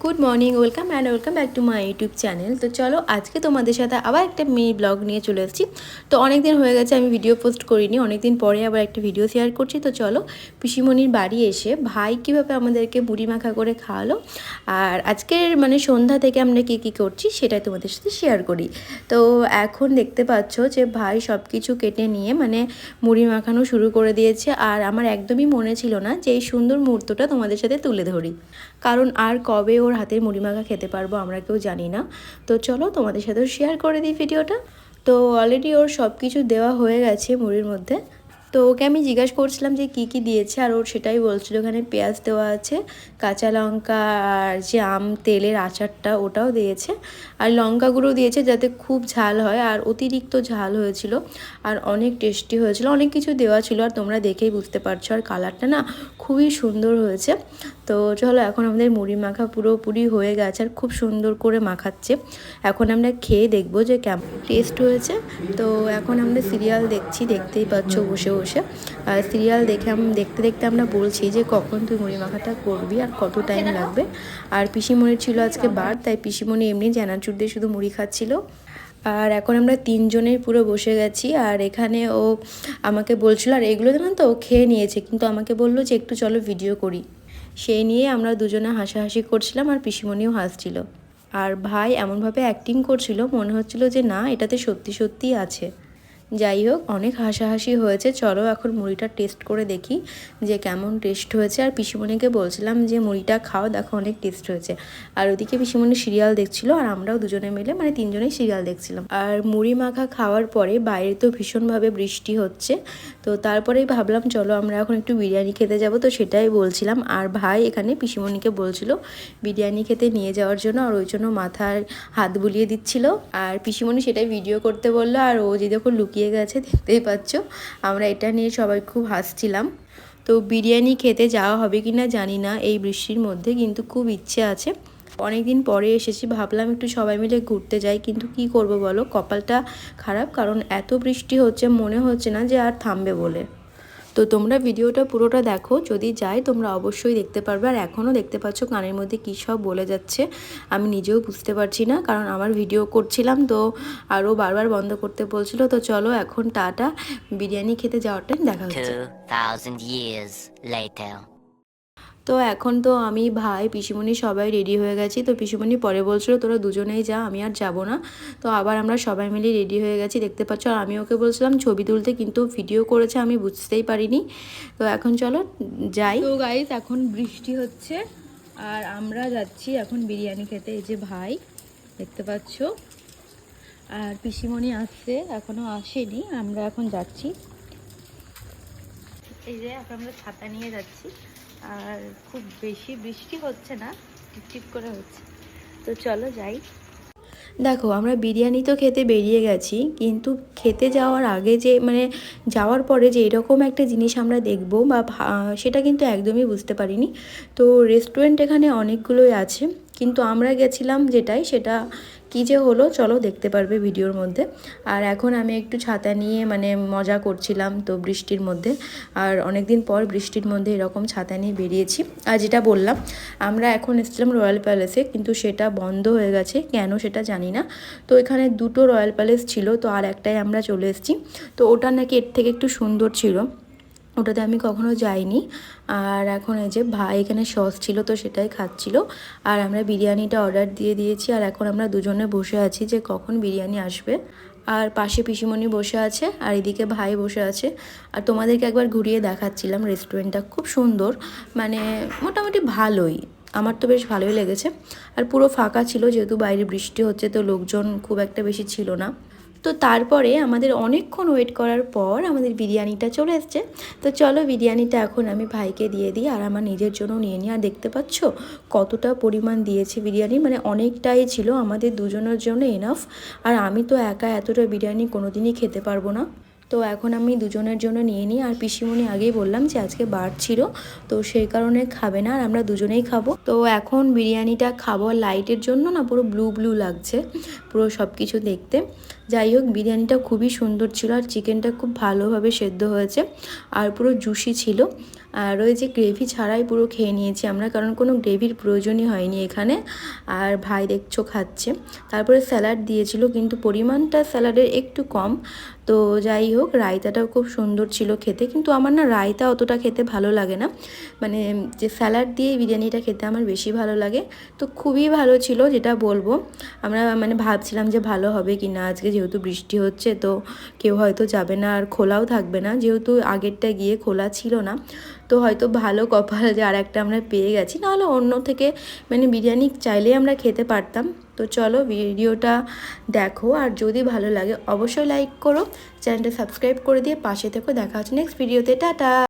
Good morning, welcome back to my YouTube channel. তো চলো আজকে তোমাদের সাথে আবার একটা মিনি ব্লগ নিয়ে চলে এসেছি। তো অনেক দিন হয়ে গেছে আমি ভিডিও পোস্ট করিনি, অনেক দিন পরে আবার একটা ভিডিও শেয়ার করছি। তো চলো পিসিমণির বাড়ি এসে ভাই কীভাবে আমাদেরকে মুড়ি মাখা করে খাওয়ালো আর আজকের সন্ধ্যা থেকে আমরা কী করছি সেটাই তোমাদের সাথে শেয়ার করি। তো এখন দেখতে পাচ্ছ যে ভাই সব কিছু কেটে নিয়ে মুড়ি মাখানো শুরু করে দিয়েছে। আর আমার একদমই মনে ছিল না যে এই সুন্দর মুহূর্তটা তোমাদের সাথে তুলে ধরি, কারণ আর কবে ওর হাতের মুড়ি মাখা খেতে পারবো আমরা কেউ জানি না। তো চলো তোমাদের সাথেও শেয়ার করে দিই ভিডিওটা। তো অলরেডি ওর সব কিছু দেওয়া হয়ে গেছে মুড়ির মধ্যে। তো ওকে আমি জিজ্ঞাসা করছিলাম যে কী দিয়েছে, আর ওর সেটাই বলছিল ওখানে পেঁয়াজ দেওয়া আছে, কাঁচা লঙ্কা আর যে তেলের আচারটা ওটাও দিয়েছে, আর লঙ্কা গুঁড়ো দিয়েছে যাতে খুব ঝাল হয়, আর অতিরিক্ত ঝাল হয়েছিল আর অনেক টেস্টি হয়েছিল, অনেক কিছু দেওয়া ছিল আর তোমরা দেখেই বুঝতে পারছো। আর কালারটা না খুবই সুন্দর হয়েছে। তো চলো এখন আমাদের মুড়ি মাখা পুরোপুরি হয়ে গেছে আর খুব সুন্দর করে মাখাচ্ছে। এখন আমরা খেয়ে দেখবো যে কেমন টেস্ট হয়েছে। তো এখন আমরা সিরিয়াল দেখছি, দেখতেই পাচ্ছ বসে বসে। আর সিরিয়াল দেখতে দেখতে আমরা বলছি যে কখন তুই মুড়ি মাখাটা করবি আর কত টাইম লাগবে। আর পিসিমণির ছিল আজকে বার, তাই পিসিমণি এমনি চানাচুর দিয়ে শুধু মুড়ি খাচ্ছিল। আর এখন আমরা তিনজনেই পুরো বসে গেছি। আর এখানে ও আমাকে বলছিল, আর এগুলো জানেন তো ও খেয়ে নিয়েছে, কিন্তু আমাকে বললো যে একটু চলো ভিডিও করি। সেই নিয়ে আমরা দুজনে হাসাহাসি করছিলাম আর পিসিমণিও হাসছিল। আর ভাই এমনভাবে অ্যাক্টিং করছিল মনে হচ্ছিল যে না এটাতে সত্যি সত্যিই আছে। যাই হোক, অনেক হাসাহাসি হয়েছে। চলো এখন মুড়িটা টেস্ট করে দেখি যে কেমন টেস্ট হয়েছে। আর পিসিমণিকে বলছিলাম যে মুড়িটা খাও, দেখো অনেক টেস্ট হয়েছে। আর ওদিকে পিসিমণি সিরিয়াল দেখছিল আর আমরাও দুজনে মিলে তিনজনেই সিরিয়াল দেখছিলাম। আর মুড়ি মাখা খাওয়ার পরে বাইরে তো ভীষণভাবে বৃষ্টি হচ্ছে। তো তারপরেই ভাবলাম চলো আমরা এখন একটু বিরিয়ানি খেতে যাব, তো সেটাই বলছিলাম। আর ভাই এখানে পিসিমণিকে বলছিল বিরিয়ানি খেতে নিয়ে যাওয়ার জন্য, আর ওই জন্য মাথায় হাত বুলিয়ে দিচ্ছিল। আর পিসিমণি সেটাই ভিডিও করতে বললো, আর ও যে যখন লুকিয়ে গেছে দেখতেই পাচ্ছ। আমরা এটা নিয়ে সবাই খুব হাসছিলাম। তো বিরিয়ানি খেতে যাওয়া হবে কি না জানি না এই বৃষ্টির মধ্যে, কিন্তু খুব ইচ্ছে আছে। অনেক দিন পরে এসেছি, ভাবলাম একটু সবাই মিলে ঘুরতে যাই, কিন্তু কি করব বলো, কপালটা খারাপ, কারণ এত বৃষ্টি হচ্ছে মনে হচ্ছে না যে আর থামবে বলে। তো তোমরা ভিডিওটা পুরোটা দেখো, যদি যাই তোমরা অবশ্যই দেখতে পারবে। আর এখনও দেখতে পাচ্ছ কানের মধ্যে কী সব বলে যাচ্ছে, আমি নিজেও বুঝতে পারছি না, কারণ আমার ভিডিও করছিলাম তো আরও বারবার বন্ধ করতে বলছিল। তো চলো এখন টাটা, বিরিয়ানি খেতে যাওয়াটাই দেখা হচ্ছে। 2000 years later. তো এখন তো আমি ভাই পিসিমণি সবাই রেডি হয়ে গেছি। তো পিসিমণি পরে বলছিল তোরা দুজনেই যা, আমি আর যাব না। তো আবার আমরা সবাই মিলে রেডি হয়ে গেছি, দেখতে পাচ্ছ। আর আমি ওকে বলছিলাম ছবি তুলতে, কিন্তু ভিডিও করেছে আমি বুঝতেই পারিনি। তো এখন চলো যাই। তো গাইস এখন বৃষ্টি হচ্ছে আর আমরা যাচ্ছি এখন বিরিয়ানি খেতে। এই যে ভাই দেখতে পাচ্ছ, আর পিসিমণি আসছে, এখনও আসেনি, আমরা এখন যাচ্ছি। এই যে এখন আমরা ছাতা নিয়ে যাচ্ছি, আর খুব বেশি বৃষ্টি হচ্ছে না, টিপটিপ করে হচ্ছে। তো চলো যাই। দেখো আমরা বিরিয়ানি তো খেতে বেরিয়ে গেছি, কিন্তু খেতে যাওয়ার আগে যে যাওয়ার পরে যে এরকম একটা জিনিস আমরা দেখবো বা সেটা কিন্তু একদমই বুঝতে পারিনি। তো রেস্টুরেন্ট এখানে অনেকগুলোই আছে, কিন্তু আমরা গেছিলাম যেটাই, সেটা কী যে হলো চলো দেখতে পারবে ভিডিওর মধ্যে। আর এখন আমি একটু ছাতা নিয়ে মজা করছিলাম তো বৃষ্টির মধ্যে। আর অনেক দিন পর বৃষ্টির মধ্যে এরকম ছাতা নিয়ে বেরিয়েছি। আর যেটা বললাম, আমরা এখন এসেছিলাম রয়্যাল প্যালেসে, কিন্তু সেটা বন্ধ হয়ে গেছে, কেন সেটা জানি না। তো এখানে দুটো রয়্যাল প্যালেস ছিল, তো আর একটাই আমরা চলে এসেছি। তো ওটা নাকি এর থেকে একটু সুন্দর ছিল, ওটাতে আমি কখনো যাইনি। আর এখন এই যে ভাই এখানে সস ছিল তো সেটাই খাচ্ছিল। আর আমরা বিরিয়ানিটা অর্ডার দিয়ে দিয়েছি, আর এখন আমরা দুজনে বসে আছি যে কখন বিরিয়ানি আসবে। আর পাশে পিসিমণি বসে আছে আর এদিকে ভাই বসে আছে। আর তোমাদেরকে একবার ঘুরিয়ে দেখাচ্ছিলাম, রেস্টুরেন্টটা খুব সুন্দর, মোটামুটি ভালোই, আমার তো বেশ ভালোই লেগেছে। আর পুরো ফাঁকা ছিল, যেহেতু বাইরে বৃষ্টি হচ্ছে তো লোকজন খুব একটা বেশি ছিল না। তো তারপরে আমাদের অনেকক্ষণ ওয়েট করার পর আমাদের বিরিয়ানিটা চলে এসছে। তো চলো বিরিয়ানিটা এখন আমি ভাইকে দিয়ে দিই আর আমার নিজের জন্য নিয়ে নিই। আর দেখতে পাচ্ছ কতটা পরিমাণ দিয়েছে বিরিয়ানি, অনেকটাই ছিল, আমাদের দুজনের জন্য এনাফ। আর আমি তো একা এতটা বিরিয়ানি কোনোদিনই খেতে পারবো না। তো এখন আমি দুজনের জন্য নিয়ে নিই। আর পিসিমণি আগেই বললাম যে আজকে বার ছিল, তো সেই কারণে খাবে না, আর আমরা দুজনেই খাবো। তো এখন বিরিয়ানিটা খাবো, লাইটের জন্য না পুরো ব্লু ব্লু লাগছে পুরো সব কিছু দেখতে। যাই হোক, বিরিয়ানিটা খুবই সুন্দর ছিল, আর চিকেনটা খুব ভালোভাবে সেদ্ধ হয়েছে আর পুরো জুসি ছিল। আর ওই যে গ্রেভি ছাড়াই পুরো খেয়ে নিয়েছি আমরা, কারণ কোনো গ্রেভির প্রয়োজনই হয়নি এখানে। আর ভাই দেখছো খাচ্ছে। তারপরে স্যালাড দিয়েছিল, কিন্তু পরিমাণটা স্যালাডের একটু কম। তো যাই হোক, রায়তাটাও খুব সুন্দর ছিল খেতে, কিন্তু আমার না রায়তা অতটা খেতে ভালো লাগে না, মানে যে স্যালাড দিয়ে বিরিয়ানিটা খেতে আমার বেশি ভালো লাগে। তো খুবই ভালো ছিল, যেটা বলবো। আমরা মানে ভাবছিলাম যে ভালো হবে কি না, আজকে যেহেতু বৃষ্টি হচ্ছে তো কেউ হয়তো যাবে না, আর খোলাও থাকবে না, যেহেতু আগেরটা গিয়ে খোলা ছিল না। তো হয়তো ভালো কপাল যে আর একটা আমরা পেয়ে গেছি, নাহলে অন্য থেকে মানে বিরিয়ানি চাইলেই আমরা খেতে পারতাম। তো চলো ভিডিওটা দেখো, আর যদি ভালো লাগে অবশ্যই লাইক করো, চ্যানেলটা সাবস্ক্রাইব করে দিয়ে পাশে থেকো। দেখা হচ্ছে নেক্সট ভিডিওতে। টাটা।